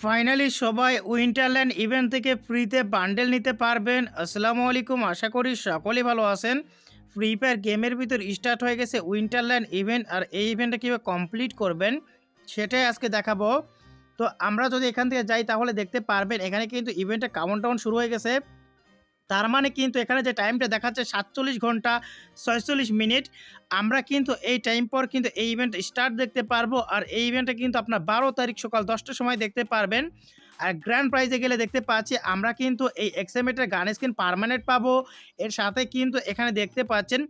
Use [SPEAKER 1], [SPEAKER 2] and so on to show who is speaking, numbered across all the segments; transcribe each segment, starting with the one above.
[SPEAKER 1] Finally সবাই Winterland event থেকে ফ্রিতে বান্ডেল নিতে পারবেন। আসসালামু আলাইকুম, আশা করি সকলেই ভালো আছেন। ফ্রি ফায়ার গেমের ভিতর স্টার্ট হয়ে গেছে উইন্টারল্যান্ড ইভেন্ট, আর এই ইভেন্টটা কীভাবে কমপ্লিট করবেন সেটাই আজকে দেখাবো। তো আমরা যদি এখান থেকে যাই তাহলে দেখতে পারবেন এখানে কিন্তু ইভেন্টের কাউন্টডাউন শুরু হয়ে গেছে। তার মানে কিন্তু এখানে যে টাইমটা দেখাচ্ছে 47 ঘন্টা 46 মিনিট, আমরা কিন্তু এই টাইম পর কিন্তু এই ইভেন্ট স্টার্ট দেখতে পারবো। আর এই ইভেন্টটা কিন্তু আপনার 12 তারিখ সকাল 10টার সময় দেখতে পারবেন। আর গ্র্যান্ড প্রাইজে গেলে দেখতে পাচ্ছি আমরা কিন্তু এই এক্সএমএটের গান স্কিন পার্মানেন্ট পাবো। এর সাথে কিন্তু এখানে দেখতে পাচ্ছেন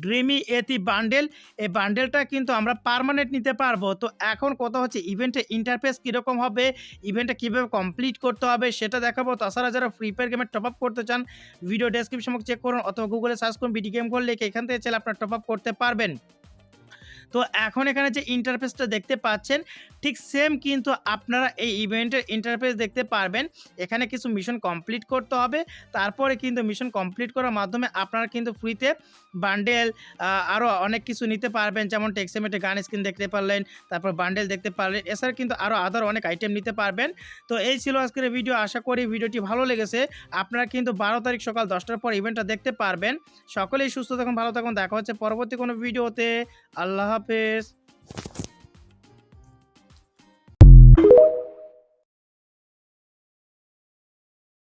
[SPEAKER 1] ড্রিমি এতি বান্ডেল, এই বান্ডেলটা কিন্তু আমরা পার্মানেন্ট নিতে পারবো। তো এখন কথা হচ্ছে ইভেন্টের ইন্টারফেস কীরকম হবে, ইভেন্টটা কীভাবে কমপ্লিট করতে হবে সেটা দেখাবো। তাছাড়া যারা ফ্রি ফায়ার গেমে টপ আপ করতে চান ভিডিও ডেসক্রিপশন চেক করুন অথবা গুগলে সার্চ করুন বিডি গেম করলে এখান থেকে চাইলে আপনারা টপ আপ করতে পারবেন। তো এখন এখানে যে ইন্টারফেসটা দেখতে পাচ্ছেন ঠিক সেম কিন্তু আপনারা এই ইভেন্টের ইন্টারফেস দেখতে পারবেন। এখানে কিছু মিশন কমপ্লিট করতে হবে, তারপরে কিন্তু মিশন কমপ্লিট করার মাধ্যমে আপনারা কিন্তু ফ্রিতে বান্ডেল আরও অনেক কিছু নিতে পারবেন, যেমন টেক্সেমেটে গান স্কিন দেখতে পারলেন, তারপর বান্ডেল দেখতে পারলেন, এছাড়া কিন্তু আরও আদার অনেক আইটেম নিতে পারবেন। তো এই ছিল আজকের ভিডিও, আশা করি ভিডিওটি ভালো লেগেছে। আপনারা কিন্তু 12 তারিখ সকাল 10টার পর ইভেন্টটা দেখতে পারবেন। সকলেই সুস্থ থাকুন, ভালো থাকুন, দেখা হচ্ছে পরবর্তী কোনো ভিডিওতে। আল্লাহ হাফেজ।